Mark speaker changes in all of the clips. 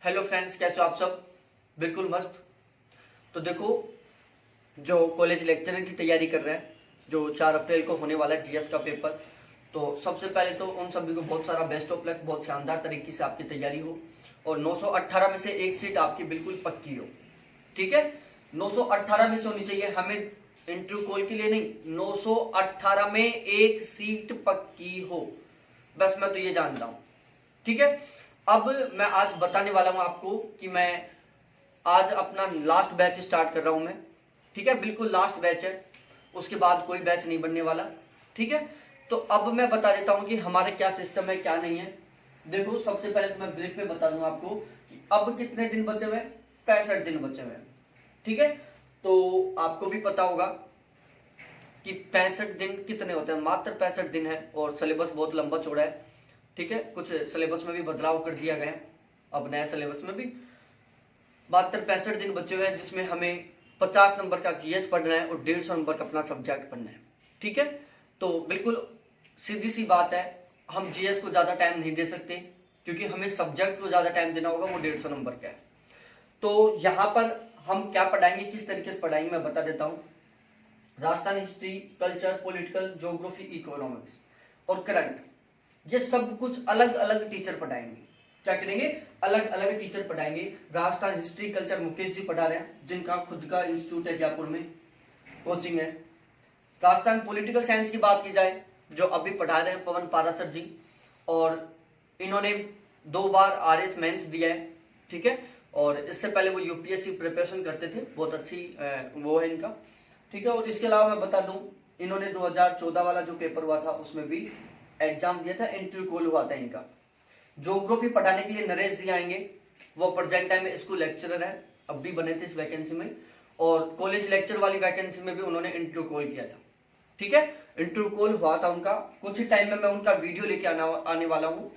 Speaker 1: Hello friends, कैसे हो आप सब? बिल्कुल मस्त। तो देखो, जो कॉलेज लेक्चरर की तैयारी कर रहे हैं, जो 4 अप्रैल को होने वाला है जीएस का पेपर, तो सबसे पहले तो उन सभी को बहुत सारा बेस्ट ऑफ लक। बहुत शानदार तरीके से आपकी तैयारी हो और 918 में से एक सीट आपकी बिल्कुल पक्की हो। ठीक है, 918 में से होनी चाहिए, हमें इंटरव्यू कॉल के लिए नहीं, 918 में एक सीट पक्की हो, बस मैं तो ये जानता हूं। ठीक है, अब मैं आज बताने वाला हूं आपको कि मैं आज अपना लास्ट बैच स्टार्ट कर रहा हूं मैं। ठीक है, बिल्कुल लास्ट बैच है, उसके बाद कोई बैच नहीं बनने वाला। ठीक है, तो अब मैं बता देता हूं कि हमारा क्या सिस्टम है क्या नहीं है। देखो, सबसे पहले तो मैं ब्रीफ में बता दूं आपको कि अब कितने दिन बचे हुए हैं। 65 दिन बचे हुए हैं। ठीक है, तो आपको भी पता होगा कि 65 दिन कितने होते हैं, मात्र 65 दिन है और सिलेबस बहुत लंबा चौड़ा है। ठीक है, कुछ सिलेबस में भी बदलाव कर दिया गया है, अब नए सिलेबस में भी मात्र 65 दिन बचे हुए हैं, जिसमें हमें 50 नंबर का जीएस पढ़ना है और 150 नंबर का अपना सब्जेक्ट पढ़ना है। ठीक है, तो बिल्कुल सीधी सी बात है, हम जीएस को ज्यादा टाइम नहीं दे सकते क्योंकि हमें सब्जेक्ट को ज्यादा टाइम देना होगा, वो 150 नंबर का है। तो यहाँ पर हम क्या पढ़ाएंगे, किस तरीके से पढ़ाएंगे, मैं बता देता हूँ। Rajasthan history, culture, political, geography, economics और करंट, ये सब कुछ अलग अलग टीचर पढ़ाएंगे। क्या करेंगे? अलग अलग टीचर पढ़ाएंगे। राजस्थान हिस्ट्री कल्चर मुकेश जी पढ़ा रहे हैं, जिनका खुद का इंस्टीट्यूट है, जयपुर में कोचिंग है। राजस्थान पॉलिटिकल साइंस की बात की जाए, जो अभी पढ़ा रहे हैं पवन पारासर जी, और इन्होंने 2 बार आरएस मेंस दिया है। ठीक है, और इससे पहले वो यूपीएससी प्रिपरेशन करते थे, बहुत अच्छी वो है इनका। ठीक है, और इसके अलावा मैं बता दूं, इन्होंने 2014 वाला जो पेपर हुआ था उसमें भी एग्जाम दिया था, इंटरव्यू कॉल हुआ था इनका। ज्योग्राफी पढ़ाने के लिए नरेश जी आएंगे, वो प्रेजेंट टाइम में स्कूल लेक्चरर है, अब भी बने थे इस वैकेंसी में, और कॉलेज लेक्चर वाली वैकेंसी में भी उन्होंने इंटरव्यू कॉल किया था। ठीक है, इंटरव्यू कॉल हुआ था उनका, कुछ ही टाइम में मैं उनका वीडियो लेके आने वाला हूँ।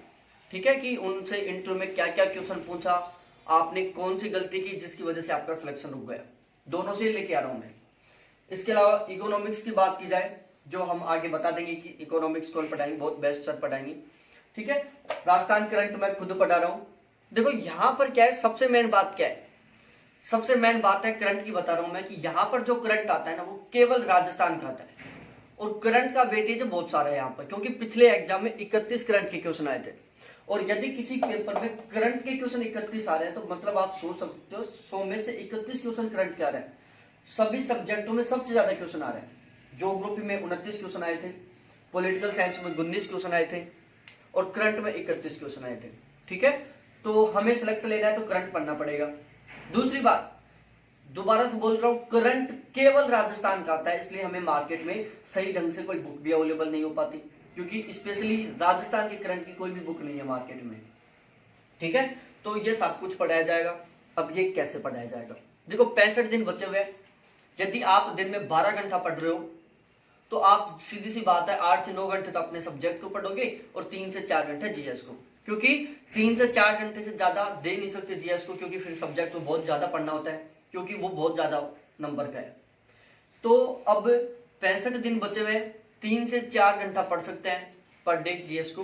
Speaker 1: ठीक है, कि उनसे इंटरव्यू में क्या क्या क्वेश्चन पूछा, आपने कौन सी गलती की जिसकी वजह से आपका सिलेक्शन रुक गया, दोनों से लेके आ रहा हूं मैं। इसके अलावा इकोनॉमिक्स की बात की जाए, जो हम आगे बता देंगे कि इकोनॉमिक्स कौन पढ़ाएंगे, बहुत बेस्ट सर पढ़ाएंगे। ठीक है, राजस्थान करंट मैं खुद पढ़ा रहा हूं। देखो यहां पर क्या है, सबसे मेन बात क्या है, सबसे मेन बात है करंट की बता रहा हूं मैं, कि यहां पर जो करंट आता है ना, वो केवल राजस्थान का आता है, और करंट का वेटेज बहुत सारा है यहाँ पर, क्योंकि पिछले एग्जाम में 31 करंट के क्वेश्चन आए थे, और यदि किसी पेपर में करंट के क्वेश्चन 31 आ रहे हैं, तो मतलब आप सोच सकते हो 100 में से 31 क्वेश्चन करंट के आ रहे हैं। सभी सब्जेक्टों में सबसे ज्यादा क्वेश्चन आ रहे हैं। ज्योग्राफी में 29 क्वेश्चन आए थे, पॉलिटिकल साइंस में 19 क्वेश्चन आए थे, और करंट में 31 क्वेश्चन आए थे। ठीक है, तो हमें सिलेक्शन लेना है तो करंट पढ़ना पड़ेगा। दूसरी बात, दोबारा से बोल रहा हूं, करंट केवल राजस्थान का आता है, इसलिए हमें मार्केट में सही ढंग से कोई बुक भी अवेलेबल नहीं हो पाती, क्योंकि स्पेशली राजस्थान के करंट की कोई भी बुक नहीं है मार्केट में। ठीक है, तो ये सब कुछ पढ़ाया जाएगा। अब ये कैसे पढ़ाया जाएगा, देखो 65 दिन बचे हुए, यदि आप दिन में 12 घंटा पढ़ रहे हो, तो आप सीधी सी बात है 8 से 9 घंटे तो अपने सब्जेक्ट को पढ़ोगे, और 3 से 4 घंटे जीएस को, क्योंकि 3 से 4 घंटे से ज्यादा दे नहीं सकते जीएस को, क्योंकि फिर सब्जेक्ट को बहुत ज्यादा पढ़ना होता है, क्योंकि वो बहुत ज्यादा नंबर का है। तो अब 65 दिन बचे हुए, 3 से 4 घंटा पढ़ सकते हैं पर डे जीएस को,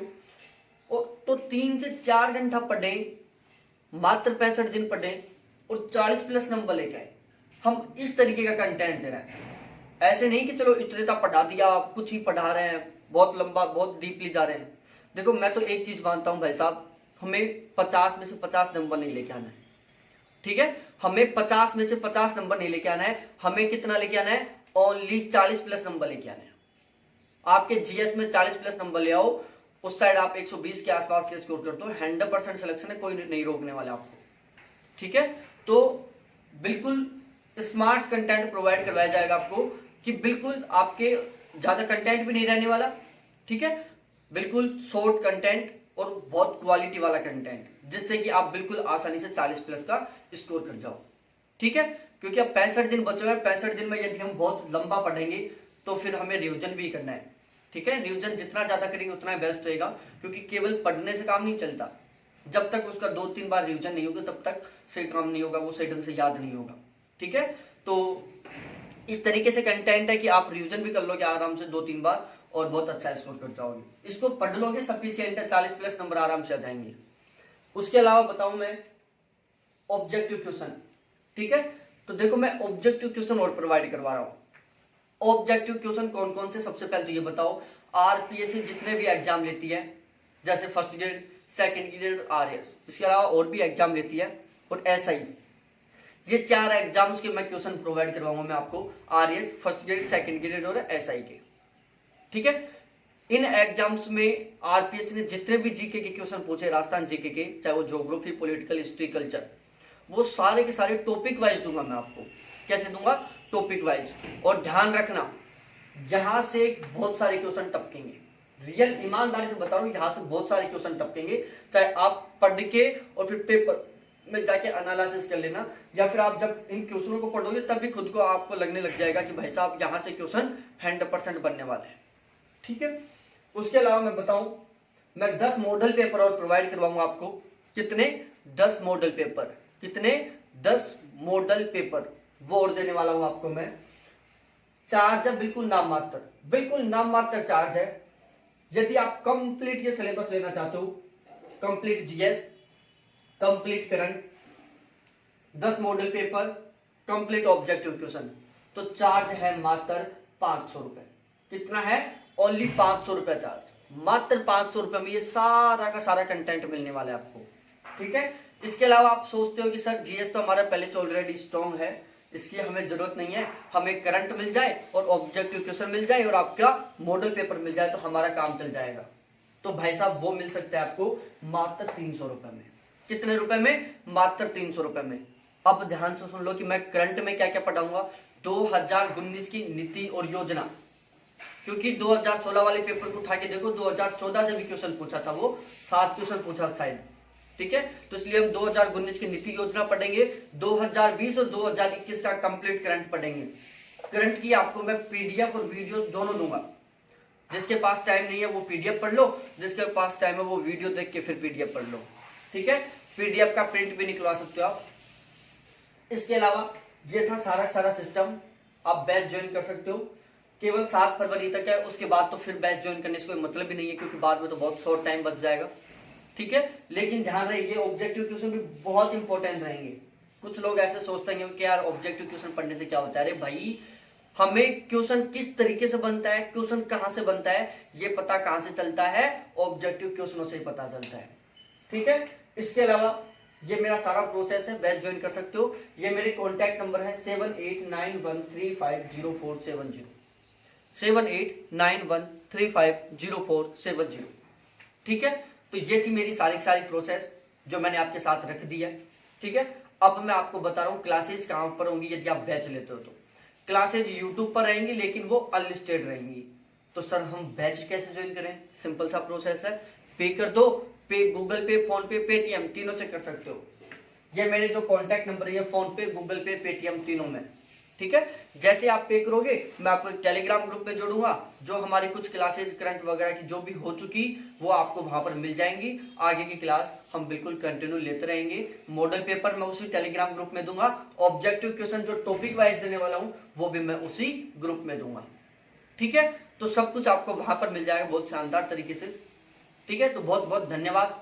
Speaker 1: तो 3 से 4 घंटा पढ़े, मात्र 65 दिन पढ़े, और 40 प्लस नंबर लेके आए। हम इस तरीके का कंटेंट दे रहे हैं, ऐसे नहीं कि चलो इतना पढ़ा दिया, कुछ ही पढ़ा रहे हैं, बहुत लंबा बहुत डीपली जा रहे हैं। देखो मैं तो एक चीज मानता हूं भाई साहब, हमें 50 में से 50 नंबर नहीं लेके आना है। ठीक है, हमें 50 में से 50 नंबर नहीं लेके आना है, हमें कितना लेके आना है, ओनली 40 प्लस नंबर लेके आना है। आपके जीएस में 40 प्लस नंबर ले आओ, उस साइड आप 120 के आसपास के स्कोर करते हो, 100% सिलेक्शन है, कोई नहीं रोकने वाला आपको। ठीक है, तो बिल्कुल स्मार्ट कंटेंट प्रोवाइड करवाया जाएगा आपको, कि बिल्कुल आपके ज्यादा कंटेंट भी नहीं रहने वाला। ठीक है, बिल्कुल शॉर्ट कंटेंट और बहुत क्वालिटी वाला कंटेंट, जिससे कि आप बिल्कुल आसानी से 40 प्लस का स्कोर कर जाओ। ठीक है, क्योंकि अब 65 दिन बचे हुए हैं, 65 दिन में यदि हम बहुत लंबा पढ़ेंगे तो फिर हमें रिविजन भी करना है। ठीक है, रिविजन जितना ज्यादा करेंगे उतना बेस्ट रहेगा, क्योंकि केवल पढ़ने से काम नहीं चलता, जब तक उसका 2-3 बार रिविजन नहीं होगा तब तक सही काम नहीं होगा, वो सही ढंग से याद नहीं होगा। ठीक है, तो इस तरीके से कंटेंट है कि आप रिवीजन भी कर लोगे आराम से 2-3 बार, और बहुत अच्छा स्कोर कर जाओगे। इसको पढ़ लोगे, सफिशिएंट है, 40 प्लस नंबर आराम से आ जाएंगे। उसके अलावा बताऊं मैं, ऑब्जेक्टिव क्वेश्चन, ठीक है। तो देखो मैं ऑब्जेक्टिव क्वेश्चन और प्रोवाइड करवा रहा हूं। ऑब्जेक्टिव क्वेश्चन कौन कौन से, सबसे पहले तो ये बताओ, आरपीएससी जितने भी एग्जाम लेती है, जैसे first grade, second grade, RS, इसके अलावा और भी एग्जाम लेती है, और एसआई, ये 4 एग्जाम्स के मैं क्वेश्चन प्रोवाइड करवाऊंगा मैं आपको, RS, first grade, second grade और एसआई के, ठीक है। इन एग्जाम्स में आरपीएससी ने जितने भी जीके के क्वेश्चन पूछे, राजस्थान जीके के, चाहे वो ज्योग्राफी, पॉलिटिकल, हिस्ट्री, कल्चर, वो सारे के सारे टॉपिक वाइज दूंगा मैं आपको। कैसे दूंगा? Topic wise. और ध्यान रखना, यहां से बहुत सारे क्वेश्चन टपकेंगे, रियल ईमानदारी से बता रहा हूं, यहां से बहुत सारे क्वेश्चन टपकेंगे, चाहे आप पढ़ के और फिर पेपर में जाके एनालिसिस कर लेना, या फिर आप जब इन क्वेश्चनों को पढ़ोगे तब भी खुद को आपको लगने लग जाएगा कि भाई साहब यहाँ से क्वेश्चन 100% बनने वाले हैं, ठीक है। उसके अलावा मैं बताऊं, मैं 10 मॉडल पेपर और प्रोवाइड करवाऊंगा आपको। कितने? 10 मॉडल पेपर। कितने? 10 मॉडल पेपर वो और देने वाला हूं आपको मैं। चार्ज है बिल्कुल नाम मात्र, बिल्कुल नाम मात्र चार्ज है। यदि आप कंप्लीट ये सिलेबस लेना चाहते हो, complete GS, complete current, 10 model paper, complete objective question, तो चार्ज है मात्र 500 रुपए। कितना है? ओनली 500 रुपए चार्ज। मात्र 500 रुपए में ये सारा का सारा कंटेंट मिलने वाला है आपको, ठीक है। इसके अलावा आप सोचते हो कि सर जीएस तो हमारा पहले से ऑलरेडी स्ट्रॉन्ग है, इसकी हमें जरूरत नहीं है, हमें करंट मिल जाए और ऑब्जेक्टिव क्वेश्चन मिल जाए और आपका मॉडल पेपर मिल जाए तो हमारा काम चल जाएगा। तो भाई साहब वो मिल सकता है आपको मात्र 300 रुपए में। कितने रुपए में? मात्र 300 रुपए में। अब ध्यान से सुन लो कि मैं करंट में क्या क्या पढ़ाऊंगा। 2019 की नीति और योजना, क्योंकि 2016 वाले पेपर को उठा के देखो, 2014 से भी क्वेश्चन पूछा था, वो 7 क्वेश्चन पूछा शायद, ठीक है। तो इसलिए हम 2019 की नीति योजना पढ़ेंगे, 2020 और 2021 का कंप्लीट करंट पढ़ेंगे। करंट की आपको मैं पीडीएफ और वीडियोस दोनों दूंगा। जिसके पास टाइम नहीं है वो पीडीएफ पढ़ लो, जिसके पास टाइम है वो वीडियो देख के फिर पीडीएफ पढ़ लो, ठीक है। पीडीएफ का प्रिंट भी निकलवा सकते हो आप। इसके अलावा ये था सारा सारा सिस्टम। आप बैच ज्वाइन कर सकते हो, केवल 7 फरवरी तक है, उसके बाद तो फिर बैच ज्वाइन करने से कोई मतलब ही नहीं है, क्योंकि बाद में तो बहुत शॉर्ट टाइम बच जाएगा, ठीक है। लेकिन ध्यान रहिए ऑब्जेक्टिव क्वेश्चन भी बहुत इंपॉर्टेंट रहेंगे। कुछ लोग ऐसे सोचते हैं कि यार ऑब्जेक्टिव क्वेश्चन पढ़ने से क्या होता है। अरे भाई, हमें क्वेश्चन किस तरीके से बनता है, क्वेश्चन कहां से बनता है, ये पता कहां से चलता है? ऑब्जेक्टिव क्वेश्चनों से ही पता चलता है, ठीक है। इसके अलावा ये मेरा सारा प्रोसेस है, बैच ज्वाइन कर सकते हो। ये मेरे कॉन्टैक्ट नंबर है 7891350470, 7891350470, ठीक है। तो ये थी मेरी सारी प्रोसेस जो मैंने आपके साथ रख दी है, ठीक है। अब मैं आपको बता रहा हूँ क्लासेज कहां पर होंगी यदि आप बैच लेते हो तो। क्लासेज यूट्यूब पर रहेंगी, लेकिन वो अनलिस्टेड रहेंगी। तो सर हम बैच कैसे ज्वाइन करें? सिंपल सा प्रोसेस है, पे कर दो, पे गूगल पे, फोन पे, पेटीएम, तीनों से कर सकते हो। ये मेरे जो कॉन्टैक्ट नंबर है, फोन पे, गूगल पे, पेटीएम, तीनों में, ठीक है। जैसे आप पे करोगे मैं आपको एक टेलीग्राम ग्रुप में जोड़ूंगा, जो हमारी कुछ क्लासेज करंट वगैरह की जो भी हो चुकी वो आपको वहां पर मिल जाएंगी। आगे की क्लास हम बिल्कुल कंटिन्यू लेते रहेंगे। मॉडल पेपर मैं उसी टेलीग्राम ग्रुप में दूंगा, ऑब्जेक्टिव क्वेश्चन जो टॉपिक वाइज देने वाला हूं वो भी मैं उसी ग्रुप में दूंगा, ठीक है। तो सब कुछ आपको वहां पर मिल जाएगा बहुत शानदार तरीके से, ठीक है। तो बहुत बहुत धन्यवाद,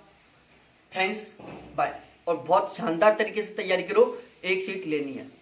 Speaker 1: थैंक्स, बाय। और बहुत शानदार तरीके से तैयारी करो, एक सीट लेनी है।